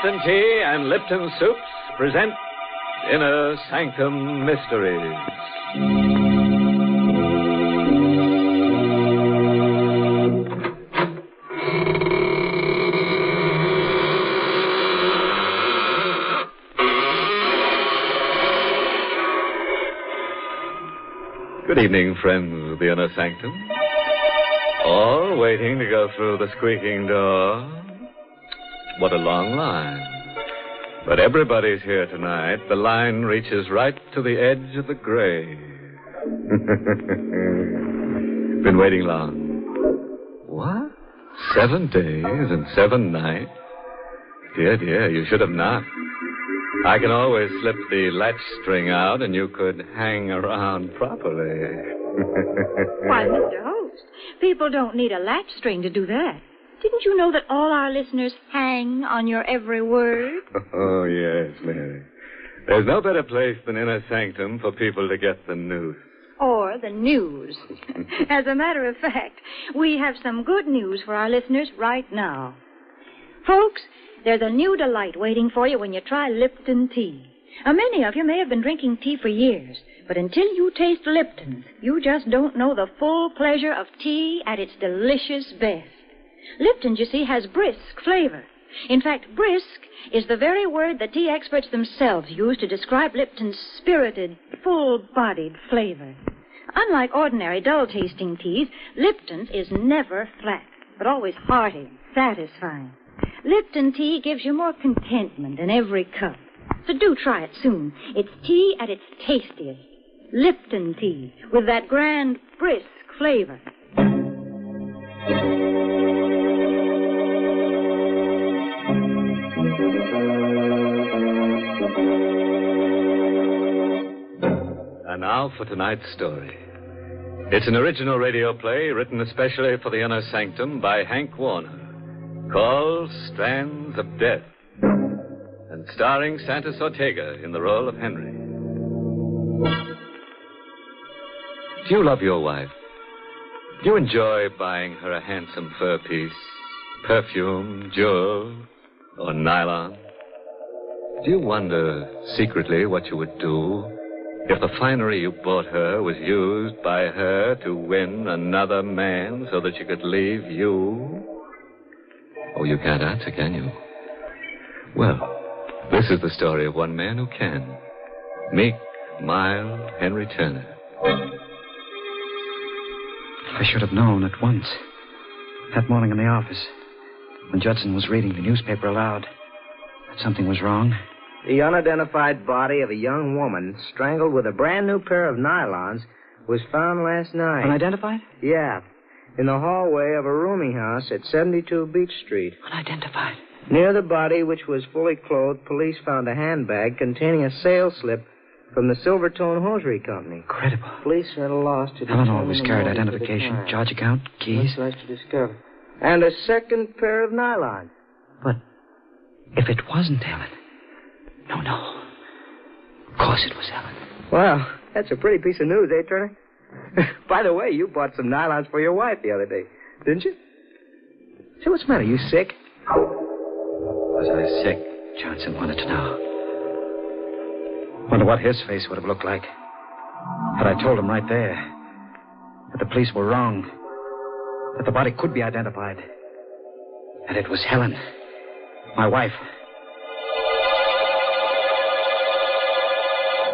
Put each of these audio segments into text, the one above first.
Lipton Tea and Lipton Soups present Inner Sanctum Mysteries. Good evening, friends of the Inner Sanctum. All waiting to go through the squeaking door. What a long line. But everybody's here tonight. The line reaches right to the edge of the grave. Been waiting long. What? 7 days and 7 nights? Dear, you should have knocked. I can always slip the latch string out and you could hang around properly. Why, Mr. Host, people don't need a latch string to do that. Didn't you know that all our listeners hang on your every word? Oh, yes, Mary. There's no better place than Inner Sanctum for people to get the news. Or the news. As a matter of fact, we have some good news for our listeners right now. Folks, there's a new delight waiting for you when you try Lipton tea. Now, many of you may have been drinking tea for years, but until you taste Lipton, you just don't know the full pleasure of tea at its delicious best. Lipton, you see, has brisk flavor. In fact, brisk is the very word that tea experts themselves use to describe Lipton's spirited, full-bodied flavor. Unlike ordinary dull-tasting teas, Lipton's is never flat, but always hearty, satisfying. Lipton tea gives you more contentment in every cup. So do try it soon. It's tea at its tastiest. Lipton tea, with that grand, brisk flavor. And now for tonight's story. It's an original radio play written especially for the Inner Sanctum by Hank Warner, called Strands of Death, and starring Santos Ortega in the role of Henry. Do you love your wife? Do you enjoy buying her a handsome fur piece, perfume, jewels, or nylon? Do you wonder secretly what you would do if the finery you bought her was used by her to win another man so that she could leave you? Oh, you can't answer, can you? Well, this is the story of one man who can. Meek, mild Henry Turner. I should have known at once. That morning in the office, when Judson was reading the newspaper aloud, that something was wrong. The unidentified body of a young woman strangled with a brand new pair of nylons was found last night. Unidentified? Yeah. In the hallway of a rooming house at 72 Beach Street. Unidentified? Near the body, which was fully clothed, police found a handbag containing a sales slip from the Silvertone Hosiery Company. Incredible. Police are at a loss to Helen always carried identification, charge account, keys. Much to discover. And a second pair of nylons. But if it wasn't Helen... No. Of course it was Helen. Well, that's a pretty piece of news, eh, Turner? By the way, you bought some nylons for your wife the other day, didn't you? Say, what's the matter? You sick? Was I sick? Johnson wanted to know. Wonder what his face would have looked like had I told him right there that the police were wrong, that the body could be identified, and it was Helen, my wife.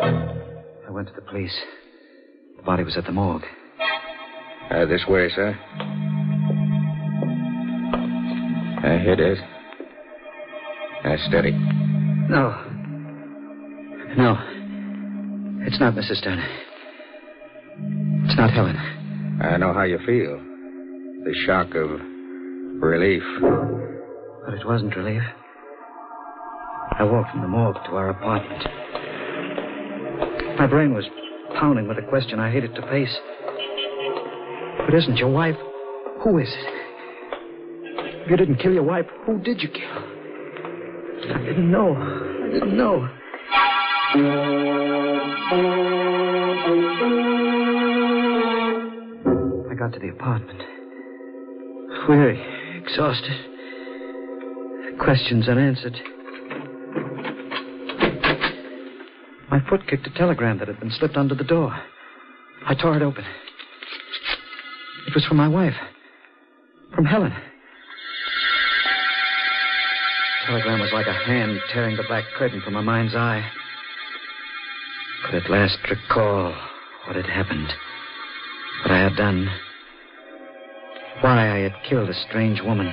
I went to the police. The body was at the morgue. This way, sir. Here it is. Steady. No. It's not Mrs. Turner. It's not Helen. I know how you feel. The shock of relief. But it wasn't relief. I walked from the morgue to our apartment. My brain was pounding with a question I hated to face. If it isn't your wife, who is it? If you didn't kill your wife, who did you kill? I didn't know. I got to the apartment. Weary, exhausted. Questions unanswered. My foot kicked a telegram that had been slipped under the door. I tore it open. It was from my wife. From Helen. The telegram was like a hand tearing the black curtain from my mind's eye. Could at last recall what had happened. What I had done. Why I had killed a strange woman.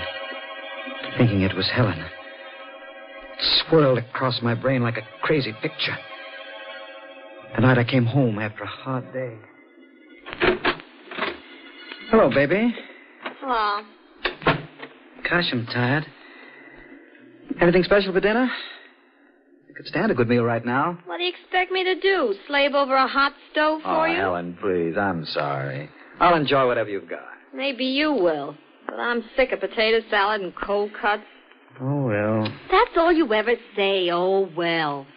Thinking it was Helen. It swirled across my brain like a crazy picture. The night I came home after a hard day. Hello, baby. Hello. Gosh, I'm tired. Anything special for dinner? I could stand a good meal right now. What do you expect me to do? Slave over a hot stove for you? Helen, please. I'm sorry. I'll enjoy whatever you've got. Maybe you will. But I'm sick of potato salad and cold cuts. Oh, well. That's all you ever say, oh, well.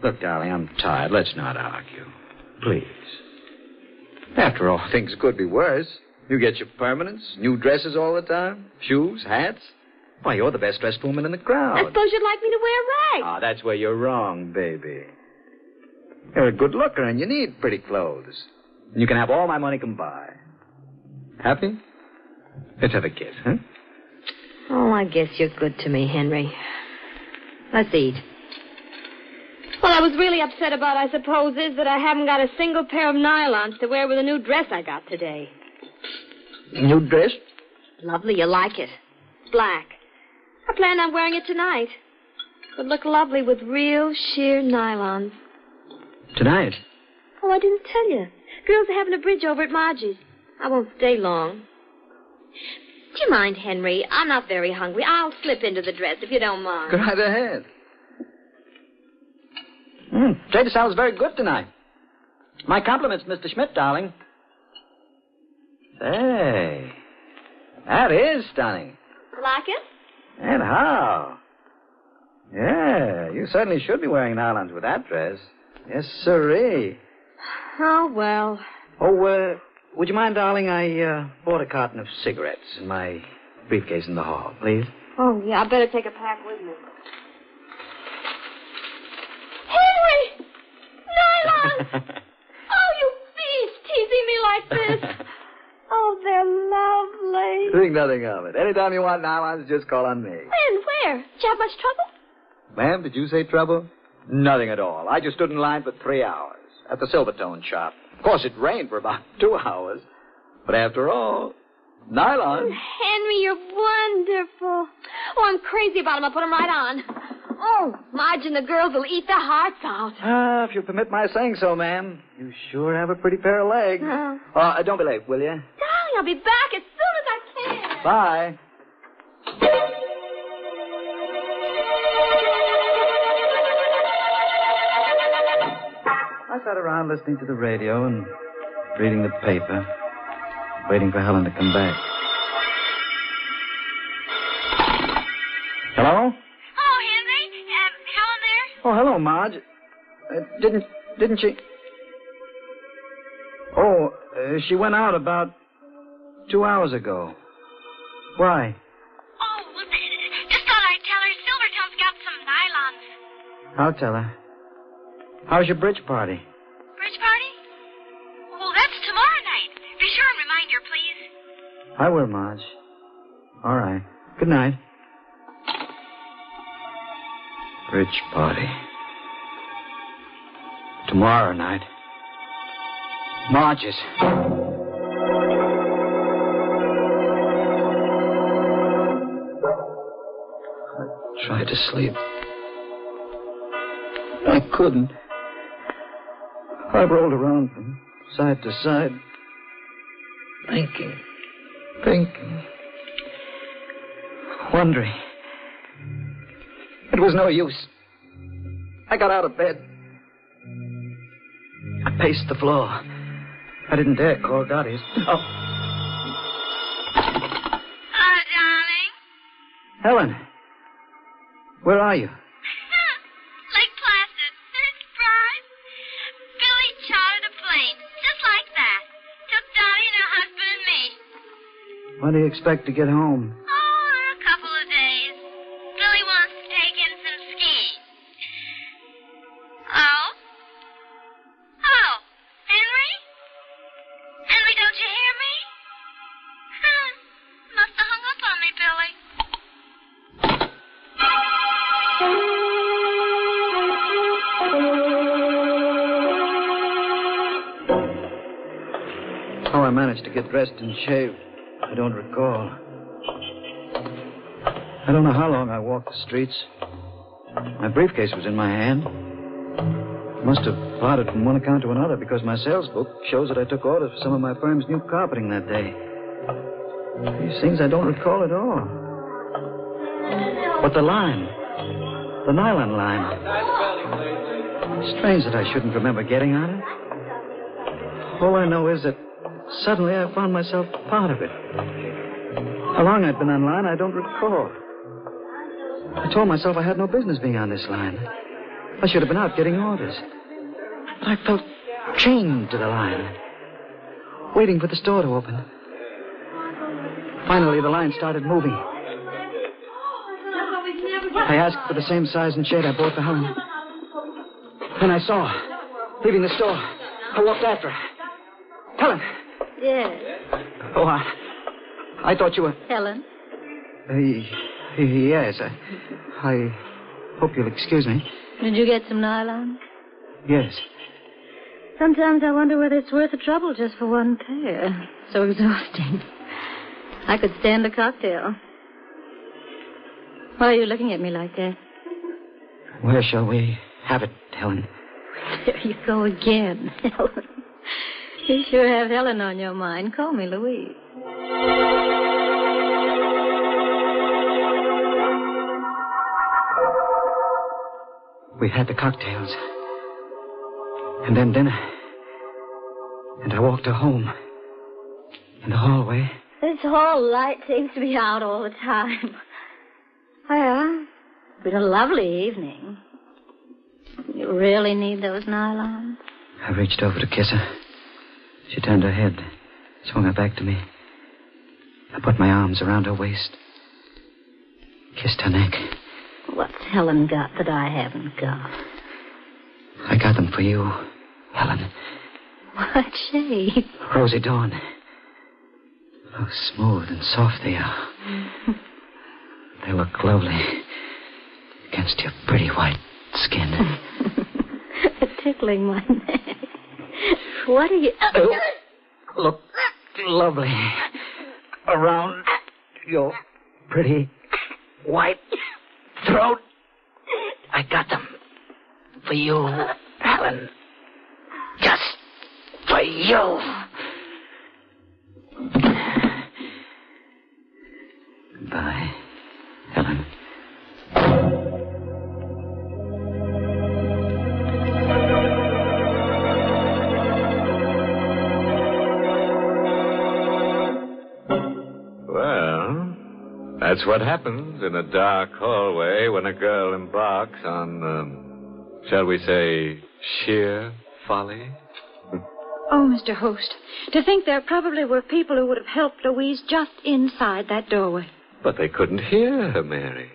Look, darling, I'm tired. Let's not argue. Please. After all, things could be worse. You get your permanents, new dresses all the time, shoes, hats. Why, you're the best-dressed woman in the crowd. I suppose you'd like me to wear rags. Ah, that's where you're wrong, baby. You're a good looker, and you need pretty clothes. And you can have all my money can buy. Happy? Let's have a kiss, huh? Oh, I guess you're good to me, Henry. Let's eat. What I was really upset about, I suppose, is that I haven't got a single pair of nylons to wear with a new dress I got today. New dress? Lovely, you like it. Black. I plan on wearing it tonight. Would look lovely with real sheer nylons. Tonight? Oh, I didn't tell you. Girls are having a bridge over at Margie's. I won't stay long. Do you mind, Henry? I'm not very hungry. I'll slip into the dress if you don't mind. Go right ahead. Potato salad's very good tonight. My compliments, Mr. Schmidt, darling. Say, that is stunning. You like it? And how? Yeah, you certainly should be wearing nylons with that dress. Yes, sirree. Oh, well. Oh, would you mind, darling? I bought a carton of cigarettes in my briefcase in the hall, please. Oh, yeah, I better take a pack with me. Henry! Nylons! Oh, you beast, teasing me like this. Oh, they're lovely. Think nothing of it. Anytime you want nylons, just call on me. When? Where? Did you have much trouble? Ma'am, did you say trouble? Nothing at all. I just stood in line for 3 hours at the Silvertone shop. Of course, it rained for about 2 hours. But after all, nylon. Henry, you're wonderful. Oh, I'm crazy about them. I'll put them right on. Oh, Marge and the girls will eat their hearts out. If you'll permit my saying so, ma'am. You sure have a pretty pair of legs. Don't be late, will you? Darling, I'll be back as soon as I can. Bye. I sat around listening to the radio and reading the paper, waiting for Helen to come back. Hello? Oh, Henry. Helen there? Oh, hello, Marge. Didn't she? Oh, she went out about 2 hours ago. Why? Oh, well, just thought I'd tell her Silvertone's got some nylons. I'll tell her. How's your bridge party? Bridge party? Well, that's tomorrow night. Be sure and remind her, please. I will, Marge. All right. Good night. Bridge party. Tomorrow night. Marge's. I tried to sleep. I couldn't. I rolled around from side to side, thinking, wondering. It was no use. I got out of bed. I paced the floor. I didn't dare call Dottie's. Hello, darling. Helen, where are you? Lake Placid. Surprise. Billy chartered a plane, just like that. Took Dottie and her husband and me. When do you expect to get home? Oh, in a couple of days. Billy wants to take in some skiing. Oh? How I managed to get dressed and shaved, I don't recall. I don't know how long I walked the streets. My briefcase was in my hand. Must have plodded from one account to another because my sales book shows that I took orders for some of my firm's new carpeting that day. These things I don't recall at all. But the line, the nylon line. Strange that I shouldn't remember getting on it. All I know is that suddenly I found myself part of it. How long I'd been on line, I don't recall. I told myself I had no business being on this line. I should have been out getting orders. But I felt chained to the line, waiting for the store to open. Finally, the line started moving. I asked for the same size and shade I bought for Helen. Then I saw her, leaving the store. I walked after her. Helen! Yes. Oh, I thought you were... Helen? Yes, I hope you'll excuse me. Did you get some nylon? Yes. Sometimes I wonder whether it's worth the trouble just for one pair. So exhausting. I could stand a cocktail. Why are you looking at me like that? Where shall we have it, Helen? There you go again, Helen. You sure have Helen on your mind. Call me Louise. We had the cocktails. And then dinner. And I walked her home. In the hallway. This hall light seems to be out all the time. Well, it's been a lovely evening. You really need those nylons? I reached over to kiss her. She turned her head, swung her back to me. I put my arms around her waist, kissed her neck. What's Helen got that I haven't got? I got them for you, Helen. What shade? Rosy dawn. How smooth and soft they are. They look lovely against your pretty white skin. Tickling my neck. What are you... Look lovely around your pretty white throat. I got them for you, Helen. Just for you. Goodbye, Helen. Well, that's what happens in a dark hallway when a girl embarks on, shall we say, sheer folly. Oh, Mr. Host, to think there probably were people who would have helped Louise just inside that doorway. But they couldn't hear her, Mary.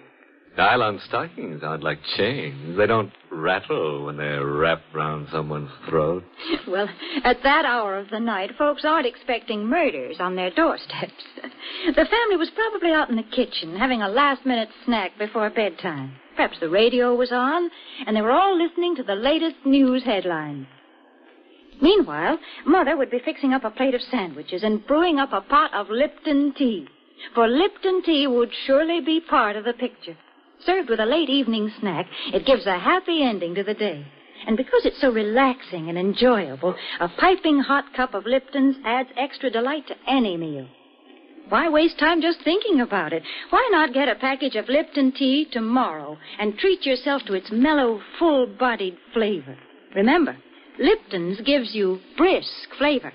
Nylon stockings aren't like chains. They don't rattle when they're wrapped round someone's throat. Well, at that hour of the night, folks aren't expecting murders on their doorsteps. The family was probably out in the kitchen having a last-minute snack before bedtime. Perhaps the radio was on, and they were all listening to the latest news headlines. Meanwhile, Mother would be fixing up a plate of sandwiches and brewing up a pot of Lipton tea. For Lipton tea would surely be part of the picture. Served with a late evening snack, it gives a happy ending to the day. And because it's so relaxing and enjoyable, a piping hot cup of Lipton's adds extra delight to any meal. Why waste time just thinking about it? Why not get a package of Lipton tea tomorrow and treat yourself to its mellow, full-bodied flavor? Remember, Lipton's gives you brisk flavor.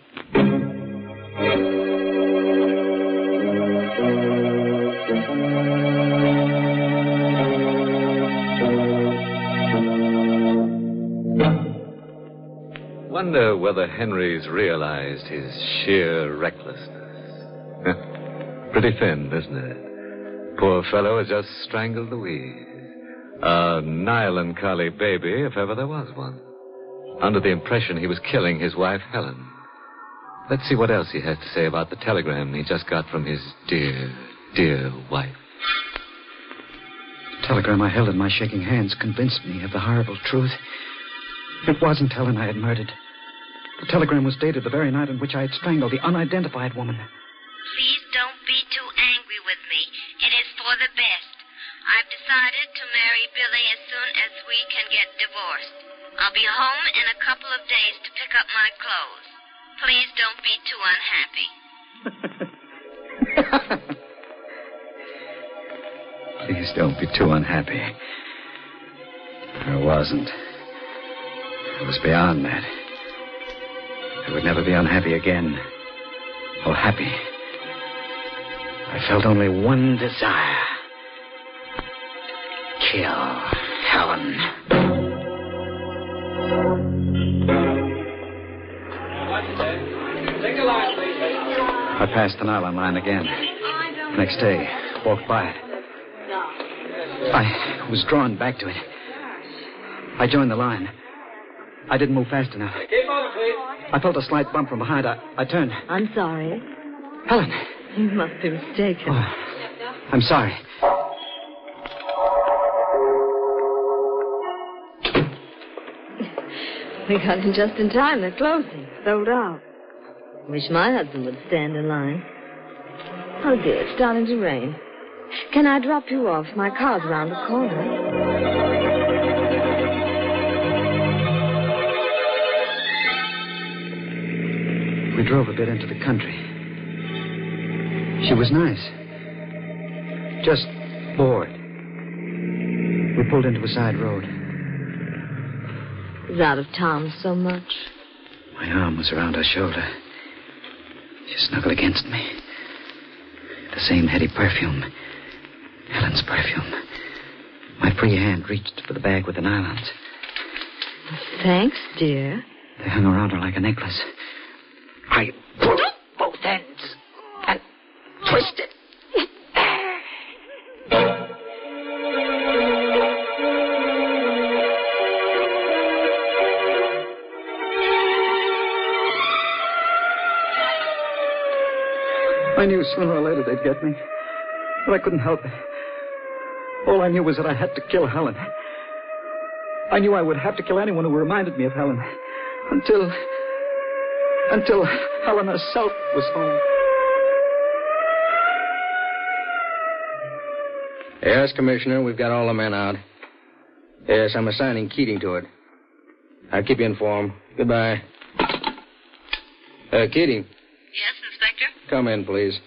Wonder whether Henry's realized his sheer recklessness. Pretty thin, isn't it? Poor fellow has just strangled Louise. A nylon collie baby, if ever there was one. Under the impression he was killing his wife, Helen. Let's see what else he has to say about the telegram he just got from his dear, dear wife. The telegram I held in my shaking hands convinced me of the horrible truth. It wasn't Helen I had murdered. The telegram was dated the very night in which I had strangled the unidentified woman. Please don't be too angry with me. It is for the best. I've decided to marry Billy as soon as we can get divorced. I'll be home in a couple of days to pick up my clothes. Please don't be too unhappy. Please don't be too unhappy. I wasn't. I was beyond that. I would never be unhappy again. Or happy. I felt only one desire. Kill Helen. I passed the nylon line again. Next day, walked by it. I was drawn back to it. I joined the line. I didn't move fast enough. I felt a slight bump from behind. I turned. I'm sorry. Helen. You must be mistaken. Oh, I'm sorry. We got in just in time. They're closing. Sold out. Wish my husband would stand in line. Oh, dear, it's starting to rain. Can I drop you off? My car's around the corner. We drove a bit into the country. She was nice. Just bored. We pulled into a side road. He's out of town so much. My arm was around her shoulder. She snuggled against me. The same heady perfume. Helen's perfume. My free hand reached for the bag with the nylons. Thanks, dear. They hung around her like a necklace. I pulled both ends and twisted. I knew sooner or later they'd get me, but I couldn't help it. All I knew was that I had to kill Helen. I knew I would have to kill anyone who reminded me of Helen. Until Helen herself was home. Yes, Commissioner, we've got all the men out. Yes, I'm assigning Keating to it. I'll keep you informed. Goodbye. Keating. Yes, Inspector? Come in, please.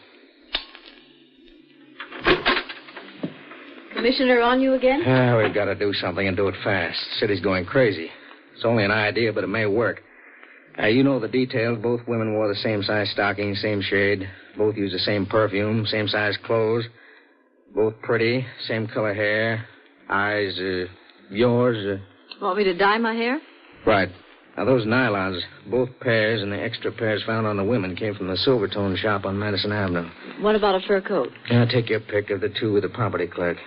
Commissioner, on you again? We've got to do something and do it fast. The city's going crazy. It's only an idea, but it may work. You know the details. Both women wore the same size stockings, same shade. Both used the same perfume, same size clothes. Both pretty, same color hair. Eyes, yours. Want me to dye my hair? Right. Now, those nylons, both pairs and the extra pairs found on the women came from the Silvertone shop on Madison Avenue. What about a fur coat? Take your pick of the two with the property clerk.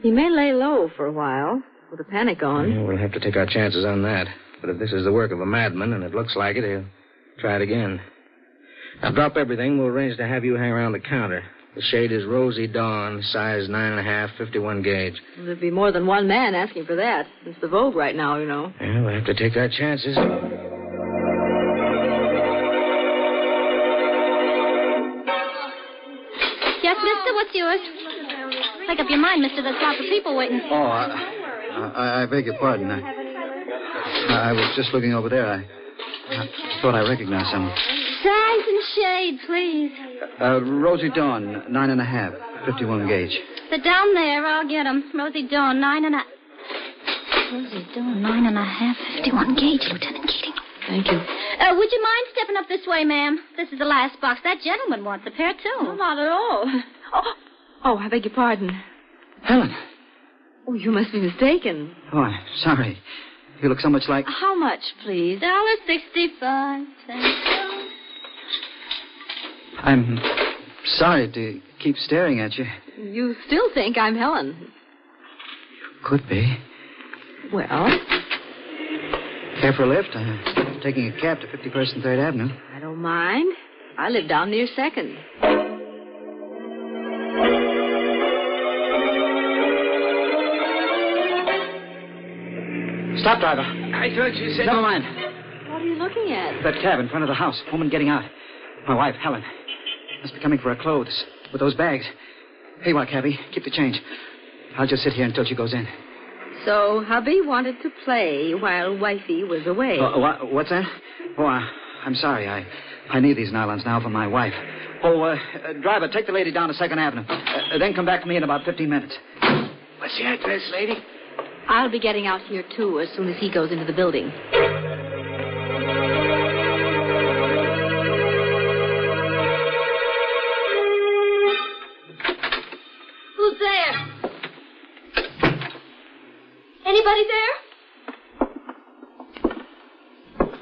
He may lay low for a while, with a panic on. Yeah, we'll have to take our chances on that. But if this is the work of a madman, and it looks like it, he'll try it again. Now, drop everything. We'll arrange to have you hang around the counter. The shade is Rosy Dawn, size 9.5, 51 gauge. Well, there'd be more than one man asking for that. It's the vogue right now, you know. Yeah, we'll have to take our chances. Yes, mister, what's yours? Make up your mind, mister. There's lots of people waiting. Oh, I beg your pardon. I was just looking over there. I thought I recognized someone. Size and shade, please. Rosy Dawn, 9.5, 51 gauge. They're down there. I'll get them. Rosy Dawn, 9.5. Rosy Dawn, 9.5, 51 gauge, Lieutenant Keating. Thank you. Would you mind stepping up this way, ma'am? This is the last box. That gentleman wants a pair, too. No, not at all. Oh, I beg your pardon. Helen. Oh, you must be mistaken. Oh, I'm sorry. You look so much like... How much, please? $1.65. I'm sorry to keep staring at you. You still think I'm Helen? Could be. Well? Care for a lift? I'm taking a cab to 51st and 3rd Avenue. I don't mind. I live down near 2nd. Stop, driver. I thought you said... Never mind. What are you looking looking at? That cab in front of the house. Woman getting out. My wife, Helen. Must be coming for her clothes with those bags. Hey, what, cabby? Keep the change. I'll just sit here until she goes in. So, hubby wanted to play while wifey was away. What's that? Oh, I'm sorry. I need these nylons now for my wife. Oh, driver, take the lady down to 2nd Avenue. Then come back to me in about 15 minutes. What's the address, lady? I'll be getting out here, too, as soon as he goes into the building. Who's there? Anybody there?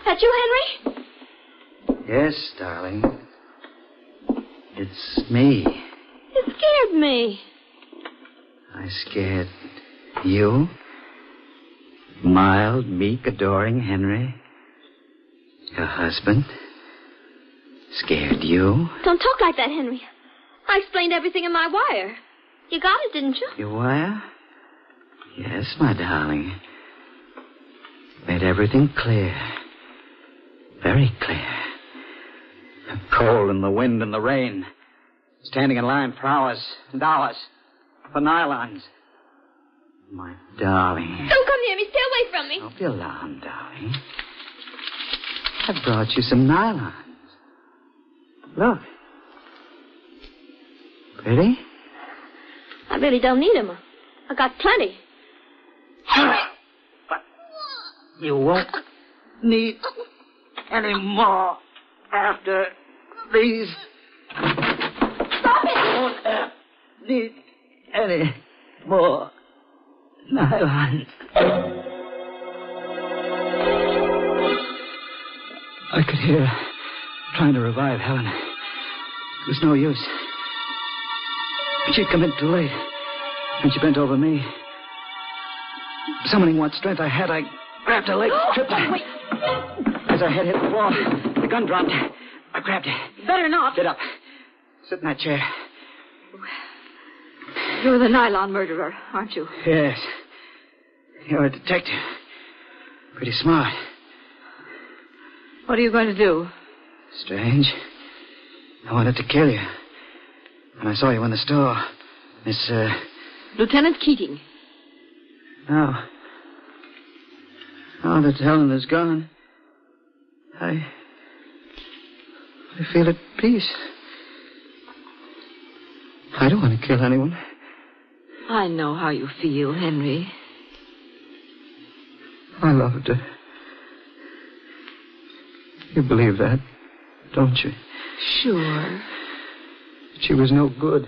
That you, Henry? Yes, darling. It's me. You scared me. I scared you? Mild, meek, adoring Henry? Your husband? Scared you? Don't talk like that, Henry. I explained everything in my wire. You got it, didn't you? Your wire? Yes, my darling. Made everything clear. Very clear. The cold and the wind and the rain. Standing in line for hours and hours. For nylons. My darling. Don't come near me. Stay away from me. Don't be alarmed, darling. I brought you some nylons. Look. Pretty? I really don't need them. I got plenty. But you won't need any more after these. Stop it! You won't need any more nylons. I could hear her trying to revive Helen. It was no use. She'd come in too late. And she bent over me. Summoning what strength I had, I grabbed her leg, tripped her. Wait. As her head hit the floor, the gun dropped. I grabbed it. Better not. Get up. Sit in that chair. You're the nylon murderer, aren't you? Yes. You're a detective. Pretty smart. What are you going to do? Strange. I wanted to kill you. When I saw you in the store, Miss, Lieutenant Keating. Now that Helen is gone, I feel at peace. I don't want to kill anyone. I know how you feel, Henry. I loved her. You believe that, don't you? Sure. She was no good.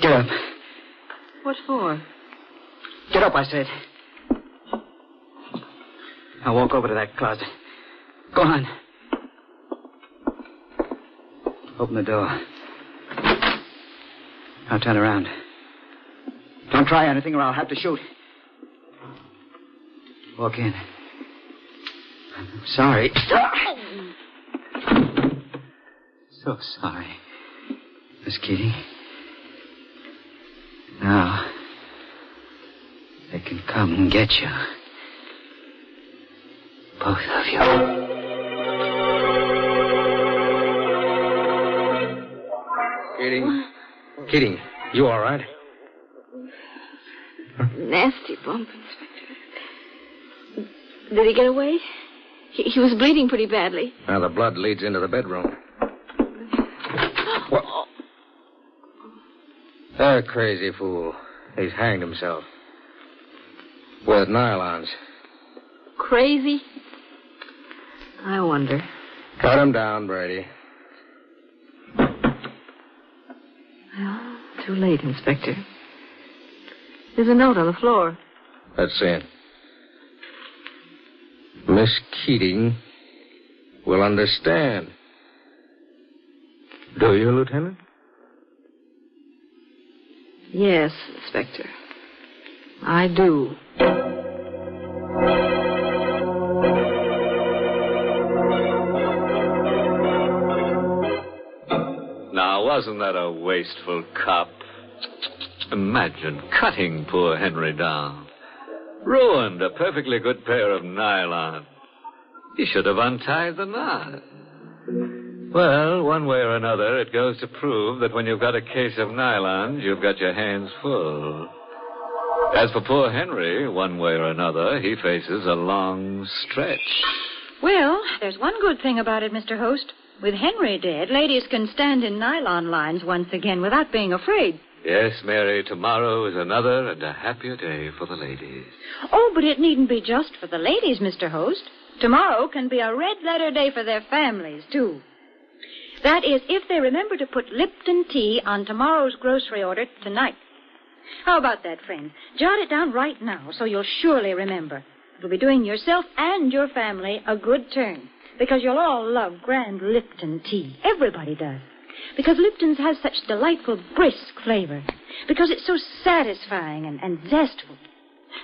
Get up. What for? Get up, I said. I'll walk over to that closet. Go on. Open the door. Now turn around. Don't try anything or I'll have to shoot. Walk in. I'm sorry. So sorry, Miss Keating. Now, they can come and get you. Both of you. Keating, you all right? Nasty bump, Inspector. Did he get away? He was bleeding pretty badly. Now, the blood leads into the bedroom. What? That crazy fool. He's hanged himself. With nylons. Crazy? I wonder. Cut him down, Brady. Well, too late, Inspector. There's a note on the floor. Let's see it. Miss Keating will understand. Do you, Lieutenant? Yes, Inspector. I do. Now, wasn't that a wasteful cop? Imagine cutting poor Henry down. Ruined a perfectly good pair of nylon. You should have untied the knot. Well, one way or another, it goes to prove that when you've got a case of nylons, you've got your hands full. As for poor Henry, one way or another, he faces a long stretch. Well, there's one good thing about it, Mr. Host. With Henry dead, ladies can stand in nylon lines once again without being afraid. Yes, Mary, tomorrow is another and a happier day for the ladies. Oh, but it needn't be just for the ladies, Mr. Host. Tomorrow can be a red-letter day for their families, too. That is, if they remember to put Lipton tea on tomorrow's grocery order tonight. How about that, friend? Jot it down right now so you'll surely remember. It'll be doing yourself and your family a good turn, because you'll all love grand Lipton tea. Everybody does. Because Lipton's has such delightful, brisk flavor. Because it's so satisfying and zestful.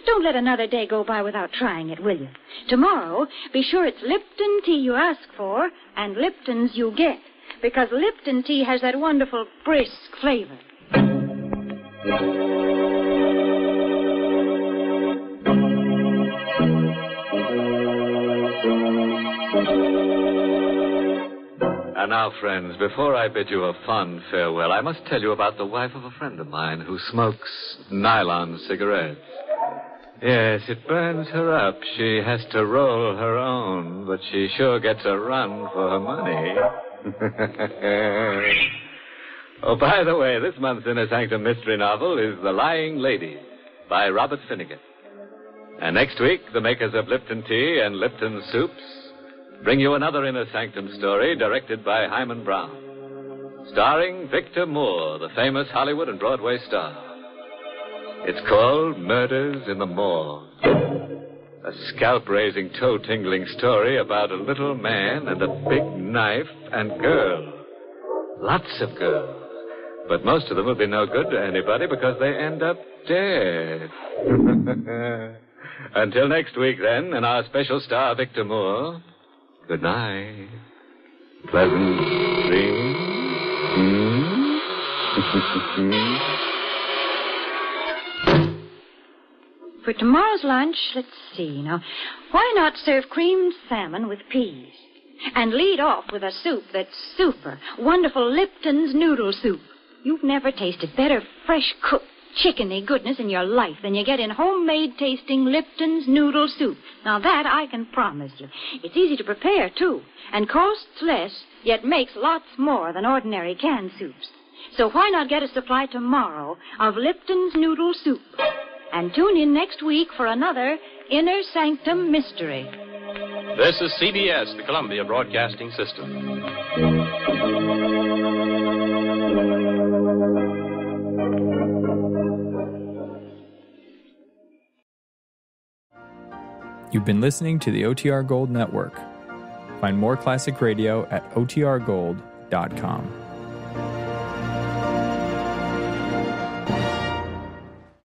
Don't let another day go by without trying it, will you? Tomorrow, be sure it's Lipton tea you ask for and Lipton's you get. Because Lipton tea has that wonderful, brisk flavor. And now, friends, before I bid you a fond farewell, I must tell you about the wife of a friend of mine who smokes nylon cigarettes. Yes, it burns her up. She has to roll her own, but she sure gets a run for her money. Oh, by the way, this month's Inner Sanctum mystery novel is The Lying Lady by Robert Finnegan. And next week, the makers of Lipton Tea and Lipton Soups bring you another Inner Sanctum story directed by Hyman Brown, starring Victor Moore, the famous Hollywood and Broadway star. It's called Murders in the Morgue. A scalp-raising, toe-tingling story about a little man and a big knife and girl. Lots of girls. But most of them will be no good to anybody because they end up dead. Until next week, then, and our special star, Victor Moore, good night. Pleasant dreams. For tomorrow's lunch, let's see now. Why not serve creamed salmon with peas? And lead off with a soup that's super. Wonderful Lipton's noodle soup. You've never tasted better fresh-cooked chickeny goodness in your life than you get in homemade-tasting Lipton's noodle soup. Now, that I can promise you. It's easy to prepare, too, and costs less, yet makes lots more than ordinary canned soups. So why not get a supply tomorrow of Lipton's noodle soup? And tune in next week for another Inner Sanctum Mystery. This is CBS, the Columbia Broadcasting System. You've been listening to the OTR Gold Network. Find more classic radio at otrgold.com.